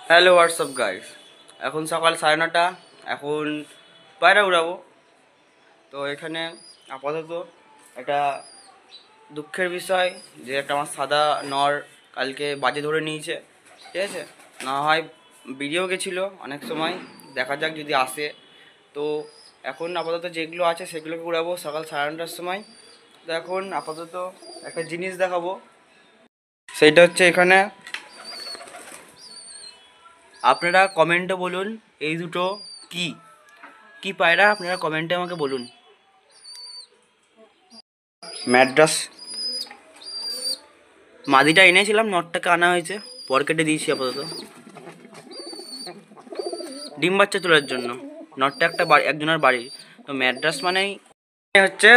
Hello WhatsApp guys, এখন সকাল 9:30। এখন পায়রা উড়াবো। তো এখানে আপাতত একটা দুঃখের বিষয় যে একটা আমার সাদা নর কালকে বাজে ধরে নিয়েছে। ঠিক আছে, না হয় ভিডিও গেছিলো অনেক সময়, দেখা যাক যদি আসে। তো এখন আপাতত যেগুলো আছে সেগুলোকে উড়াবো সকাল 9:30টার সময়। তো এখন আপাতত একটা জিনিস দেখাবো, সেইটা হচ্ছে এখানে। আপনারা কমেন্টে বলুন এই দুটো কি কি পায়রা, আপনারা কমেন্টে আমাকে বলুন। ম্যাড্রাস মাদিটা এনেছিলাম, নটটাকে আনা হয়েছে, পর কেটে দিয়েছি আপাতত ডিম বাচ্চা তোলার জন্য। নটটা একজনের বাড়ি। তো ম্যাড্রাস মানেই হচ্ছে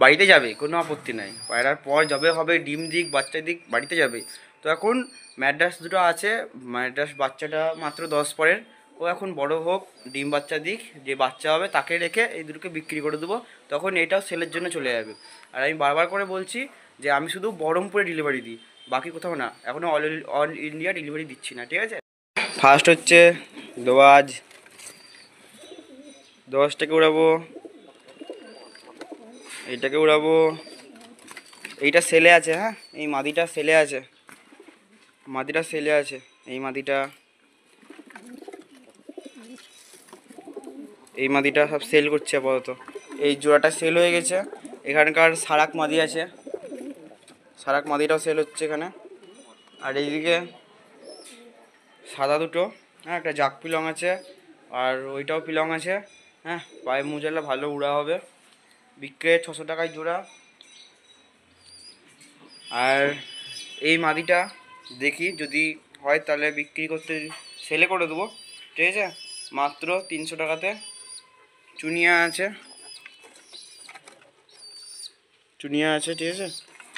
বাড়িতে যাবে, কোনো আপত্তি নাই। পায়রার পর যবে হবে ডিম দিক বাচ্চা দিক বাড়িতে যাবে। তো এখন ম্যাড্রাস দুটো আছে, ম্যাড্রাস বাচ্চাটা মাত্র 10 পরের। ও এখন বড় হোক, ডিম বাচ্চা দিক, যে বাচ্চা হবে তাকে রেখে এই দুটোকে বিক্রি করে দেবো। তখন এটাও সেলের জন্য চলে যাবে। আর আমি বারবার করে বলছি যে আমি শুধু বহরমপুরে ডেলিভারি দিই, বাকি কোথাও না। এখনও অল ইন্ডিয়া ডেলিভারি দিচ্ছি না, ঠিক আছে। ফার্স্ট হচ্ছে দোয়াজটাকে উড়াবো, এইটাকে উড়াবো। এইটা সেলে আছে, হ্যাঁ, এই মাদিটা সেলে আছে, এই মাদিটা সব সেল করছে আপাতত। এই জোড়াটা সেল হয়ে গেছে। এখানকার সারাক মাদি আছে, সারাক মাদিটাও সেল হচ্ছে এখানে। আর এইদিকে সাদা দুটো, হ্যাঁ, একটা জাক পিলং আছে, আর ওইটাও পিলং আছে। হ্যাঁ, পায়ে মুজালে ভালো উড়া হবে, বিক্রি 600 টাকায় জোড়া। আর এই মাদিটা দেখি যদি হয় তাহলে বিক্রি করতে, সেলে করে দেবো, ঠিক আছে, মাত্র 300 টাকাতে। চুনিয়া আছে, ঠিক আছে,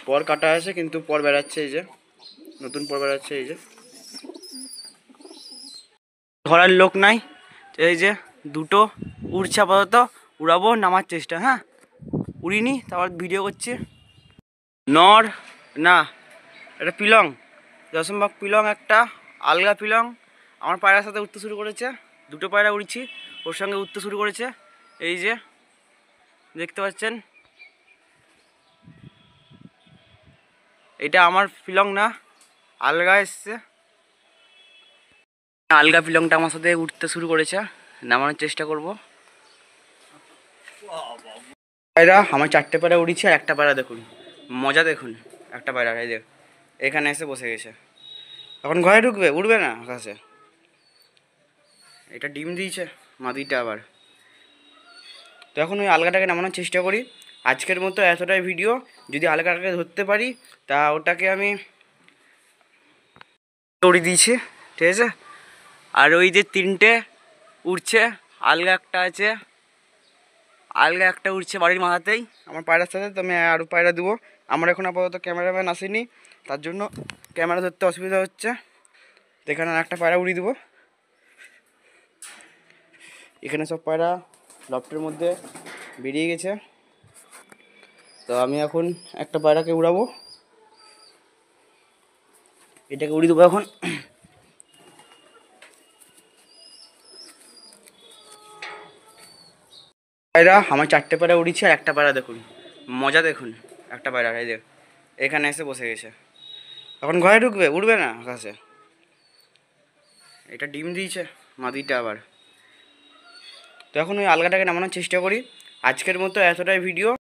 পর কাটা আছে কিন্তু পর বেড়াচ্ছে, এই যে নতুন পর বেড়াচ্ছে, এই যে ধরার লোক নাই। এই যে দুটো উড়ছে আপাতত, উড়াবো, নামার চেষ্টা। হ্যাঁ, উড়িনি, তারপর ভিডিও করছি। নর না, এটা পিলং, দশমবাগ পিলং, একটা আলগা পিলং আমার পায়রার সাথে উঠতে শুরু করেছে। দুটো পায়রা উড়ছি, ওর সঙ্গে উঠতে শুরু করেছে। এই যে দেখতে পাচ্ছেন, এটা আমার পিলং না, আলগা এসছে। আলগা পিলংটা আমার সাথে উঠতে শুরু করেছে, নামানোর চেষ্টা করব। পায়রা আমার 4টে পায়রা উড়িছে, আর একটা পায়রা দেখুন, মজা দেখুন। একটা পায়রা এই দেখ এখানে এসে বসে গেছে, এখন ঘরে ঢুকবে, উঠবে না আকাশে। এটা ডিম দিয়েছে মাদিটা আবার। তো এখন ওই আলগাটাকে নামানোর চেষ্টা করি। আজকের মতো এতটাই ভিডিও, যদি আলগাটাকে ধরতে পারি তা ওটাকে আমি উড়িয়ে দিয়েছি, ঠিক আছে। আর ওই যে 3টে উড়ছে, আলগা একটা উড়ছে বাড়ির মাথাতেই আমার পায়রার সাথে। তো আমি আরও পায়রা দেবো। আমার এখন আপাতত ক্যামেরাম্যান আসেনি, তার জন্য ক্যামেরা ধরতে অসুবিধা হচ্ছে। তো এখানে একটা পায়রা উড়িয়ে দেবো। এখানে সব পায়রা লফটের মধ্যে বেরিয়ে গেছে। তো আমি এখন একটা পায়রাকে উড়াবো, এটাকে উড়িয়ে দেবো এখন। পায়রা আমার 4টে পায়রা উড়িছে, আর একটা পায়রা দেখুন, মজা দেখুন। একটা পায়রা এই দেখ এখানে এসে বসে গেছে, এখন ঘরে ঢুকবে, উঠবে না আকাশে। এটা ডিম দিয়েছে মাদিটা আবার। তো এখন ওই আলগাটাকে নামানোর চেষ্টা করি। আজকের মতো এতটাই ভিডিও।